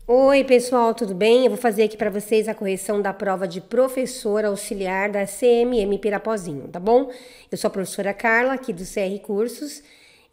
Oi pessoal, tudo bem? Eu vou fazer aqui para vocês a correção da prova de professora auxiliar da CMM Pirapozinho, tá bom? Eu sou a professora Carla, aqui do CR Cursos,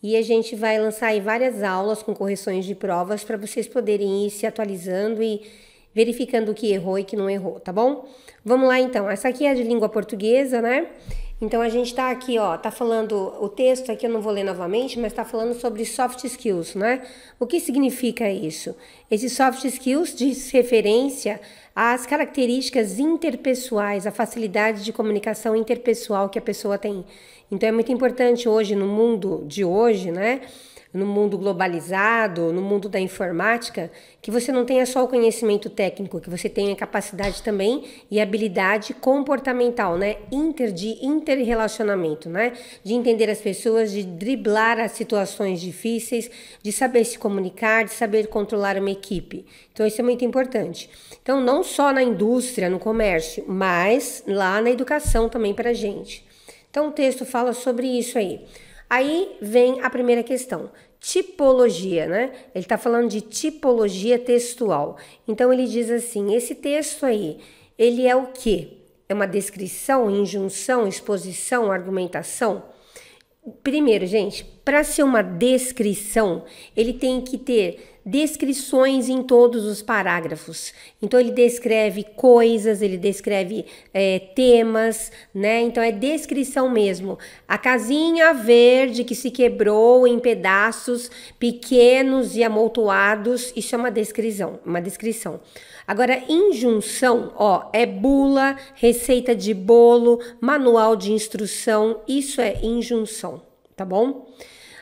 e a gente vai lançar aí várias aulas com correções de provas para vocês poderem ir se atualizando e verificando o que errou e que não errou, tá bom? Vamos lá então, essa aqui é de língua portuguesa, né? Então, a gente tá aqui, ó, tá falando, o texto aqui eu não vou ler novamente, mas tá falando sobre soft skills, né? O que significa isso? Esses soft skills diz referência às características interpessoais, a facilidade de comunicação interpessoal que a pessoa tem. Então, é muito importante hoje, no mundo de hoje, né? No mundo globalizado, no mundo da informática, que você não tenha só o conhecimento técnico, que você tenha capacidade também e habilidade comportamental, né? De interrelacionamento, né? De entender as pessoas, de driblar as situações difíceis, de saber se comunicar, de saber controlar uma equipe. Então, isso é muito importante. Então, não só na indústria, no comércio, mas lá na educação também para a gente. Então, o texto fala sobre isso aí. Aí vem a primeira questão, tipologia, né? Ele está falando de tipologia textual. Então, ele diz assim, esse texto aí, ele é o quê? É uma descrição, injunção, exposição, argumentação? Primeiro, gente, para ser uma descrição, ele tem que ter descrições em todos os parágrafos. Então, ele descreve coisas, ele descreve temas, né? Então, é descrição mesmo. A casinha verde que se quebrou em pedaços pequenos e amontoados, isso é uma descrição. Agora, injunção, ó, é bula, receita de bolo, manual de instrução, isso é injunção, tá bom?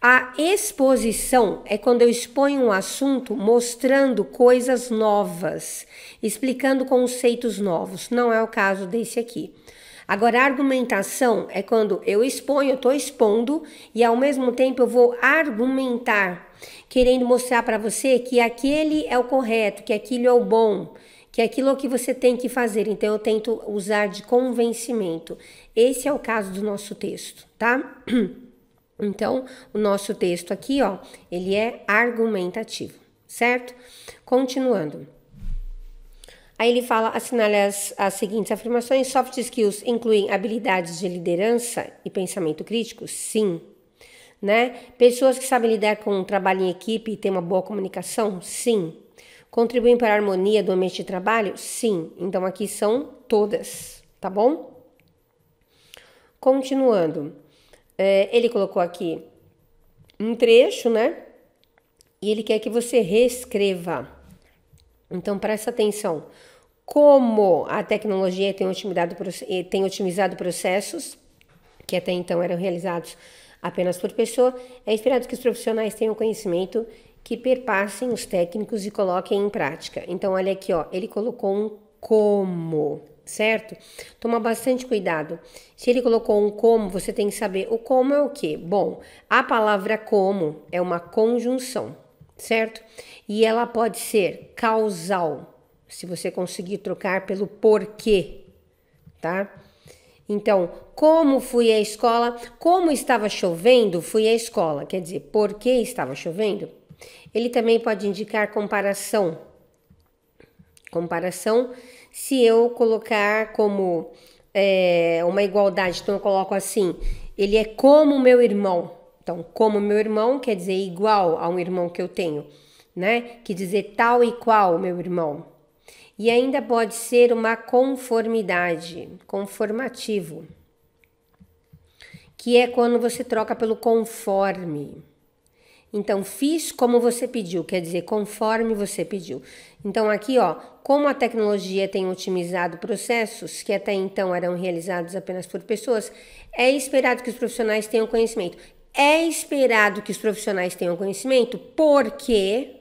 A exposição é quando eu exponho um assunto mostrando coisas novas, explicando conceitos novos. Não é o caso desse aqui. Agora, a argumentação é quando eu exponho, eu estou expondo e ao mesmo tempo eu vou argumentar, querendo mostrar para você que aquele é o correto, que aquilo é o bom, que aquilo é o que você tem que fazer. Então, eu tento usar de convencimento. Esse é o caso do nosso texto, tá? Então, o nosso texto aqui, ó, ele é argumentativo, certo? Continuando. Aí ele fala, assinale as seguintes afirmações. Soft skills incluem habilidades de liderança e pensamento crítico? Sim. Né? Pessoas que sabem lidar com um trabalho em equipe e têm uma boa comunicação? Sim. Contribuem para a harmonia do ambiente de trabalho? Sim. Então, aqui são todas, tá bom? Continuando. Ele colocou aqui um trecho, né? E ele quer que você reescreva. Então, presta atenção. Como a tecnologia tem otimizado processos, que até então eram realizados apenas por pessoa, é esperado que os profissionais tenham conhecimento que perpassem os técnicos e coloquem em prática. Então, olha aqui, ó, ele colocou um como, certo? Toma bastante cuidado. Se ele colocou um como, você tem que saber o como é o quê? Bom, a palavra como é uma conjunção, certo? E ela pode ser causal, se você conseguir trocar pelo porquê, tá? Então, como fui à escola, como estava chovendo, fui à escola. Quer dizer, por que estava chovendo? Ele também pode indicar comparação. Comparação, se eu colocar como uma igualdade, então eu coloco assim, ele é como meu irmão. Então, como meu irmão quer dizer igual a um irmão que eu tenho, né? Quer dizer tal e qual meu irmão. E ainda pode ser uma conformidade, conformativo, que é quando você troca pelo conforme. Então, fiz como você pediu, quer dizer, conforme você pediu. Então, aqui, ó, como a tecnologia tem otimizado processos que até então eram realizados apenas por pessoas, é esperado que os profissionais tenham conhecimento. É esperado que os profissionais tenham conhecimento porque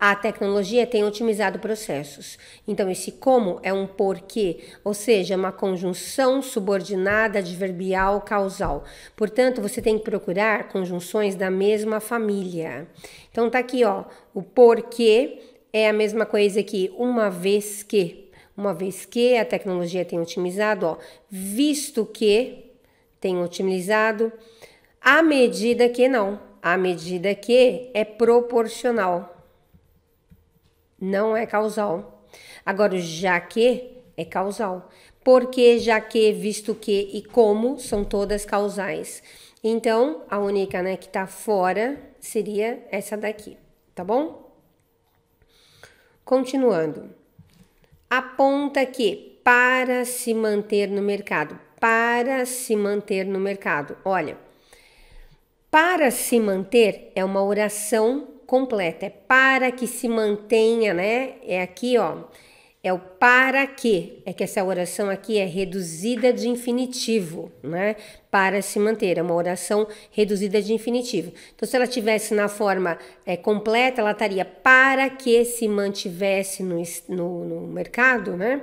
a tecnologia tem otimizado processos. Então, esse como é um porquê, ou seja, uma conjunção subordinada adverbial causal. Portanto, você tem que procurar conjunções da mesma família. Então, tá aqui, ó, o porquê é a mesma coisa que uma vez que. Uma vez que a tecnologia tem otimizado, ó, visto que tem otimizado, à medida que não. à medida que é proporcional, não é causal. Agora, o já que é causal. Porque, já que, visto que e como são todas causais. Então, a única, né, que tá fora seria essa daqui, tá bom? Continuando. Aponta que para se manter no mercado. Para se manter no mercado. Olha, para se manter é uma oração completa. É para que se mantenha, né? É aqui, ó. É o para que. É que essa oração aqui é reduzida de infinitivo, né? Para se manter. É uma oração reduzida de infinitivo. Então, se ela tivesse na forma completa, ela estaria para que se mantivesse no mercado, né?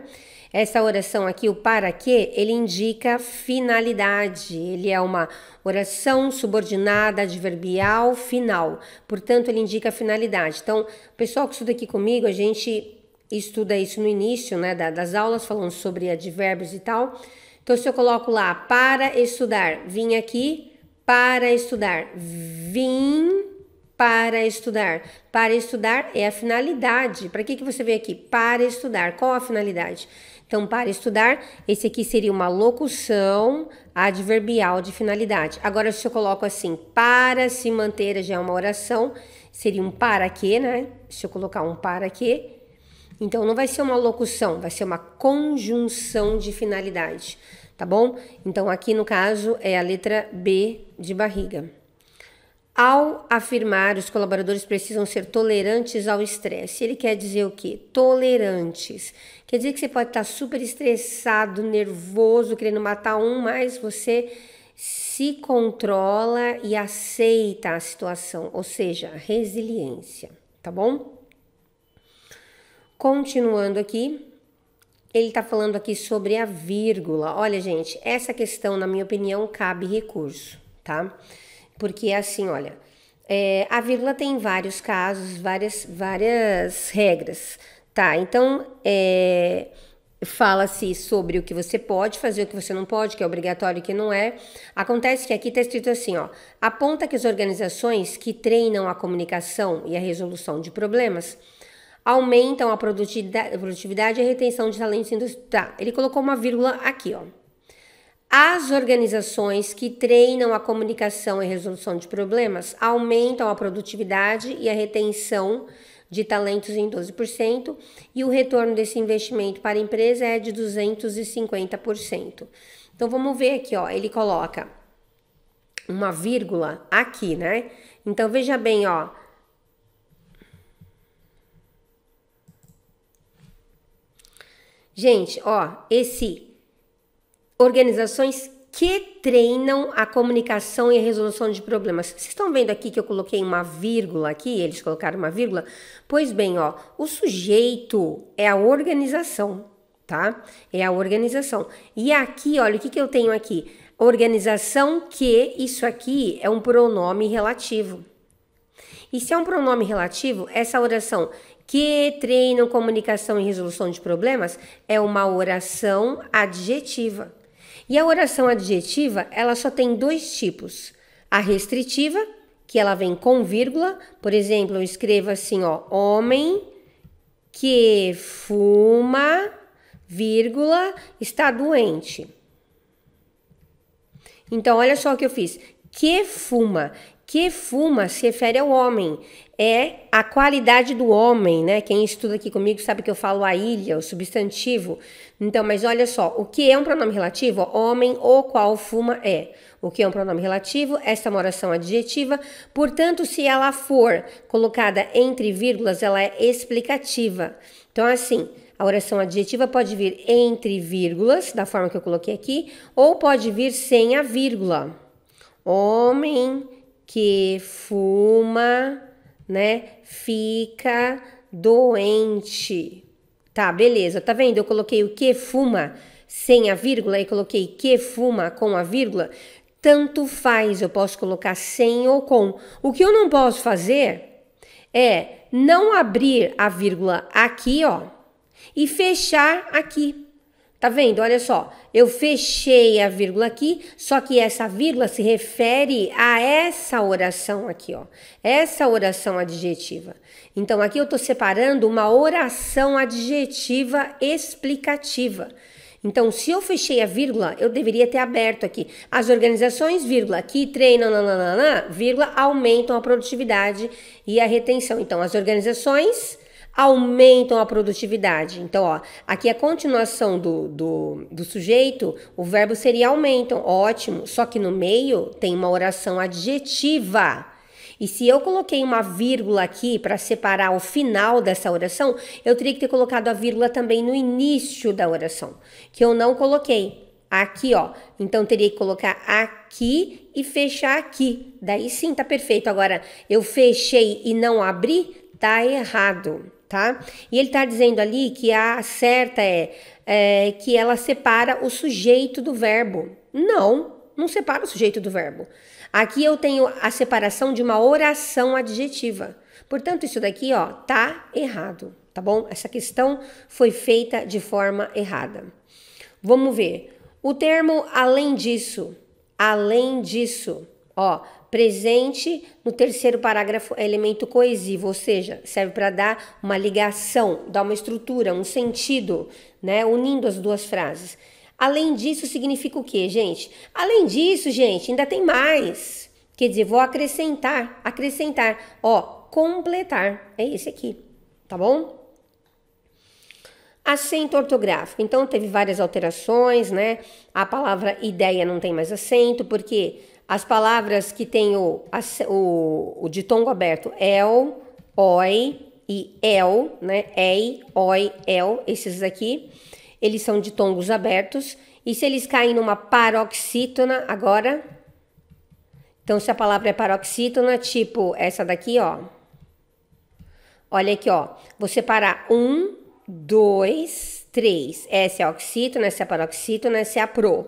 Essa oração aqui, o para que, ele indica finalidade. Ele é uma oração subordinada adverbial final. Portanto, ele indica finalidade. Então, o pessoal que estuda aqui comigo, a gente estuda isso no início, né, das aulas, falando sobre advérbios e tal. Então, se eu coloco lá, para estudar, vim aqui, para estudar, vim para estudar. Para estudar é a finalidade. Para que você veio aqui? Para estudar. Qual a finalidade? Então, para estudar, esse aqui seria uma locução adverbial de finalidade. Agora, se eu coloco assim, para se manter, já é uma oração, seria um para que, né? Se eu colocar um para que, então não vai ser uma locução, vai ser uma conjunção de finalidade, tá bom? Então, aqui no caso é a letra B de barriga. Ao afirmar, os colaboradores precisam ser tolerantes ao estresse. Ele quer dizer o quê? Tolerantes. Quer dizer que você pode estar super estressado, nervoso, querendo matar um, mas você se controla e aceita a situação, ou seja, resiliência, tá bom? Continuando aqui, ele tá falando aqui sobre a vírgula. Olha, gente, essa questão, na minha opinião, cabe recurso, tá? Porque assim, olha, a vírgula tem vários casos, várias regras, tá? Então, fala-se sobre o que você pode fazer, o que você não pode, que é obrigatório e o que não é. Acontece que aqui está escrito assim, ó, aponta que as organizações que treinam a comunicação e a resolução de problemas aumentam a produtividade e a retenção de talentos industriais. Tá, ele colocou uma vírgula aqui, ó. As organizações que treinam a comunicação e resolução de problemas aumentam a produtividade e a retenção de talentos em 12%, e o retorno desse investimento para a empresa é de 250%. Então, vamos ver aqui, ó, ele coloca uma vírgula aqui, né? Então, veja bem, ó. Gente, ó, organizações que treinam a comunicação e a resolução de problemas. Vocês estão vendo aqui que eu coloquei uma vírgula aqui? Eles colocaram uma vírgula? Pois bem, ó, o sujeito é a organização, tá? É a organização. E aqui, olha, o que eu tenho aqui? Organização que, isso aqui é um pronome relativo. E se é um pronome relativo, essa oração que treinam comunicação e resolução de problemas é uma oração adjetiva. E a oração adjetiva, ela só tem dois tipos. A restritiva, que ela vem com vírgula. Por exemplo, eu escrevo assim, ó, homem que fuma, vírgula, está doente. Então, olha só o que eu fiz. Que fuma se refere ao homem. É a qualidade do homem, né? Quem estuda aqui comigo sabe que eu falo a ilha, o substantivo. Então, mas olha só, o que é um pronome relativo? Homem o qual fuma é. O que é um pronome relativo? Essa é uma oração adjetiva. Portanto, se ela for colocada entre vírgulas, ela é explicativa. Então, assim, a oração adjetiva pode vir entre vírgulas, da forma que eu coloquei aqui, ou pode vir sem a vírgula. Homem que fuma, né, fica doente. Tá, beleza, tá vendo? Eu coloquei o que fuma sem a vírgula e coloquei que fuma com a vírgula. Tanto faz, eu posso colocar sem ou com. O que eu não posso fazer é não abrir a vírgula aqui, ó, e fechar aqui. Tá vendo? Olha só, eu fechei a vírgula aqui, só que essa vírgula se refere a essa oração aqui, ó. Essa oração adjetiva. Então, aqui eu tô separando uma oração adjetiva explicativa. Então, se eu fechei a vírgula, eu deveria ter aberto aqui. As organizações, vírgula, que treinam, nananana, vírgula, aumentam a produtividade e a retenção. Então, as organizações aumentam a produtividade. Então, ó, aqui a continuação do sujeito, o verbo seria aumentam, ótimo. Só que no meio tem uma oração adjetiva. E se eu coloquei uma vírgula aqui para separar o final dessa oração, eu teria que ter colocado a vírgula também no início da oração, que eu não coloquei. Aqui, ó. Então, teria que colocar aqui e fechar aqui. Daí sim, tá perfeito. Agora, eu fechei e não abri, tá errado, tá? E ele tá dizendo ali que a certa é que ela separa o sujeito do verbo. Não separa o sujeito do verbo. Aqui eu tenho a separação de uma oração adjetiva. Portanto, isso daqui, ó, tá errado, tá bom? Essa questão foi feita de forma errada. Vamos ver. O termo além disso, ó, presente no terceiro parágrafo é elemento coesivo, ou seja, serve para dar uma ligação, dar uma estrutura, um sentido, né, unindo as duas frases. Além disso, significa o quê, gente? Além disso, gente, ainda tem mais. Quer dizer, vou acrescentar. Ó, completar. É esse aqui, tá bom? Acento ortográfico. Então, teve várias alterações, né? A palavra ideia não tem mais acento, porque as palavras que têm o ditongo aberto, el, oi e el, né? Ei, oi, el, esses aqui, eles são ditongos abertos. E se eles caem numa paroxítona, agora... Então, se a palavra é paroxítona, tipo essa daqui, ó. Olha aqui, ó. Vou separar 1, 2, 3. Essa é a oxítona, essa é a paroxítona, essa é a pro.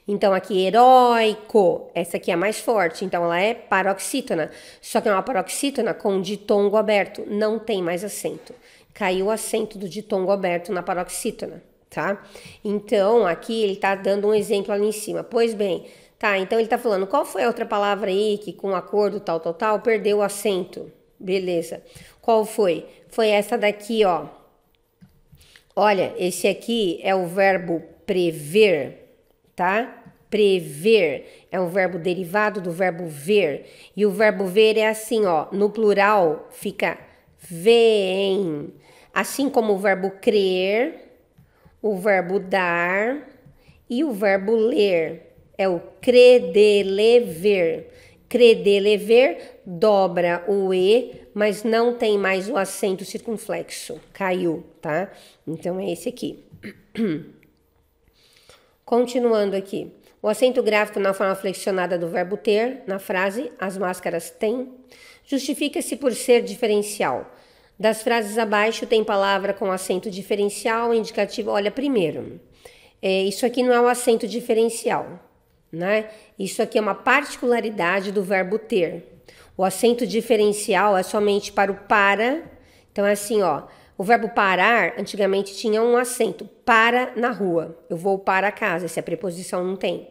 Então, aqui, heróico. Essa aqui é a mais forte, então ela é paroxítona. Só que é uma paroxítona com ditongo aberto. Não tem mais acento. Caiu o acento do ditongo aberto na paroxítona, tá? Então, aqui ele tá dando um exemplo ali em cima. Pois bem, tá, então ele tá falando, qual foi a outra palavra aí que com acordo tal, perdeu o acento? Beleza. Qual foi? Foi essa daqui, ó. Olha, esse aqui é o verbo prever, tá? Prever é um verbo derivado do verbo ver. E o verbo ver é assim, ó, no plural fica veem. Assim como o verbo crer, o verbo dar e o verbo ler. É o credelever. Credelever dobra o E, mas não tem mais o acento circunflexo. Caiu, tá? Então, é esse aqui. Continuando aqui. O acento gráfico na forma flexionada do verbo ter, na frase, as máscaras têm, justifica-se por ser diferencial. Das frases abaixo, tem palavra com acento diferencial, indicativo. Olha, primeiro, isso aqui não é um acento diferencial, né? Isso aqui é uma particularidade do verbo ter. O acento diferencial é somente para o para. Então, é assim, ó. O verbo parar, antigamente, tinha um acento. Para na rua. Eu vou para casa. Essa preposição não tem.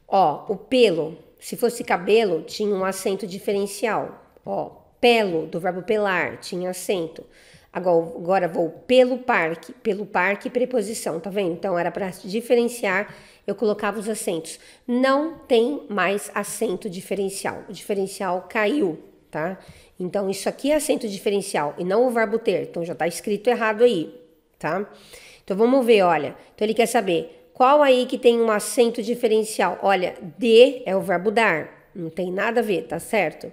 Ó, o pelo. Se fosse cabelo, tinha um acento diferencial. Ó, pelo, do verbo pelar, tinha acento. Agora vou pelo parque, preposição, tá vendo? Então, era para diferenciar, eu colocava os acentos. Não tem mais acento diferencial. O diferencial caiu, tá? Então, isso aqui é acento diferencial e não o verbo ter. Então, já tá escrito errado aí, tá? Então, vamos ver, olha. Então, ele quer saber qual aí que tem um acento diferencial. Olha, de é o verbo dar. Não tem nada a ver, tá certo?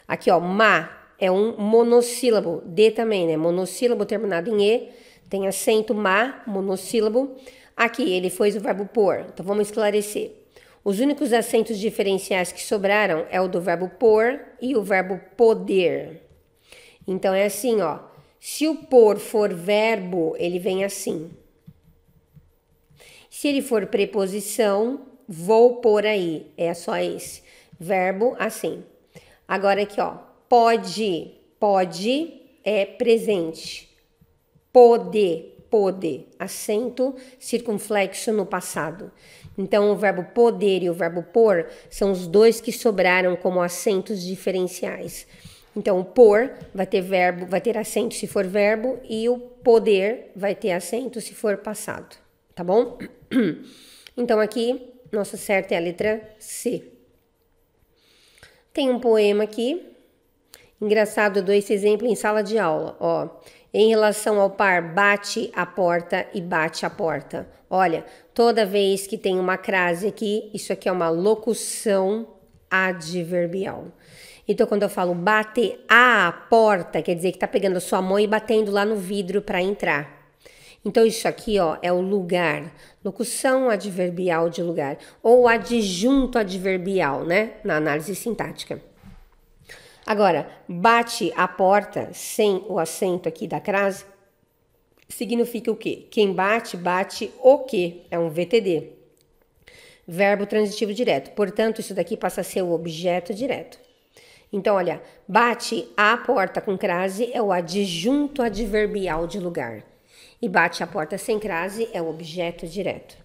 Aqui, ó, ma é um monossílabo. De também, né? Monossílabo terminado em E. Tem acento ma, monossílabo. Aqui, ele fez o verbo pôr. Então, vamos esclarecer. Os únicos acentos diferenciais que sobraram é o do verbo pôr e o verbo poder. Então, é assim, ó. Se o pôr for verbo, ele vem assim. Se ele for preposição, vou pôr aí. É só esse. Verbo, assim. Agora aqui, ó. Pode é presente. Poder pôde, acento circunflexo no passado. Então, o verbo poder e o verbo pôr são os dois que sobraram como acentos diferenciais. Então, o pôr vai ter acento se for verbo e o poder vai ter acento se for passado, tá bom? Então, aqui, nossa certa é a letra C. Tem um poema aqui. Engraçado, eu dou esse exemplo em sala de aula, ó. Em relação ao par bate a porta e bate a porta. Olha, toda vez que tem uma crase aqui, isso aqui é uma locução adverbial. Então, quando eu falo bate a porta, quer dizer que tá pegando a sua mão e batendo lá no vidro para entrar. Então, isso aqui, ó, é o lugar. Locução adverbial de lugar. Ou adjunto adverbial, né? Na análise sintática. Agora, bate a porta sem o acento aqui da crase, significa o quê? Quem bate, bate o quê? É um VTD. Verbo transitivo direto. Portanto, isso daqui passa a ser o objeto direto. Então, olha, bate a porta com crase é o adjunto adverbial de lugar. E bate a porta sem crase é o objeto direto.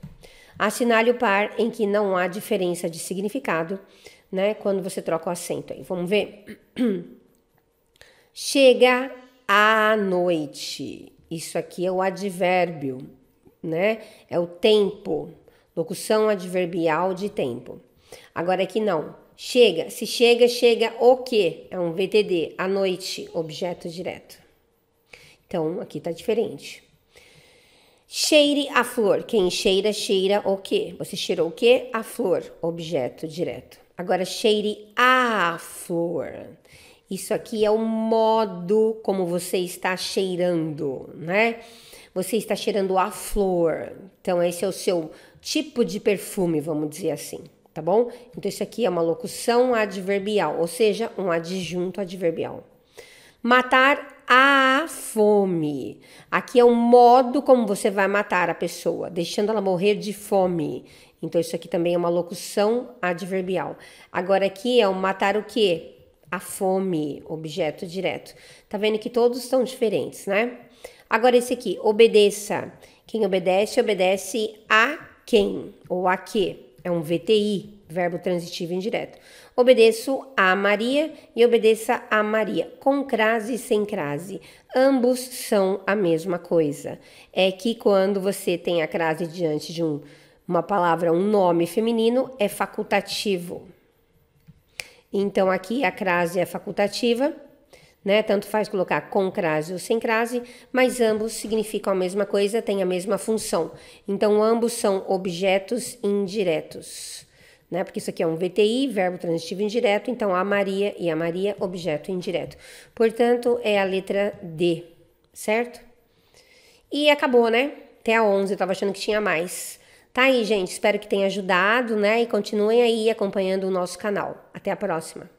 Assinale o par em que não há diferença de significado, né? Quando você troca o acento aí. Vamos ver? Chega à noite. Isso aqui é o advérbio, né? É o tempo. Locução adverbial de tempo. Agora aqui não. Chega. Se chega, chega o quê? É um VTD. À noite, objeto direto. Então, aqui tá diferente. Cheire a flor. Quem cheira, cheira o quê? Você cheirou o quê? A flor, objeto direto. Agora, cheire a flor. Isso aqui é o modo como você está cheirando, né? Você está cheirando a flor. Então, esse é o seu tipo de perfume, vamos dizer assim, tá bom? Então, isso aqui é uma locução adverbial, ou seja, um adjunto adverbial. Matar a fome. Aqui é o modo como você vai matar a pessoa, deixando ela morrer de fome. Então, isso aqui também é uma locução adverbial. Agora, aqui é o matar o quê? A fome, objeto direto. Tá vendo que todos são diferentes, né? Agora, esse aqui, obedeça. Quem obedece, obedece a quem? Ou a quê? É um VTI, verbo transitivo indireto. Obedeço a Maria e obedeça a Maria, com crase e sem crase. Ambos são a mesma coisa. É que quando você tem a crase diante de uma palavra, um nome feminino, é facultativo. Então, aqui a crase é facultativa, né? Tanto faz colocar com crase ou sem crase, mas ambos significam a mesma coisa, têm a mesma função. Então, ambos são objetos indiretos, né? Porque isso aqui é um VTI, verbo transitivo indireto, então a Maria e a Maria, objeto indireto. Portanto, é a letra D, certo? E acabou, né? Até a 11, eu tava achando que tinha mais. Tá aí, gente, espero que tenha ajudado, né? E continuem aí acompanhando o nosso canal. Até a próxima!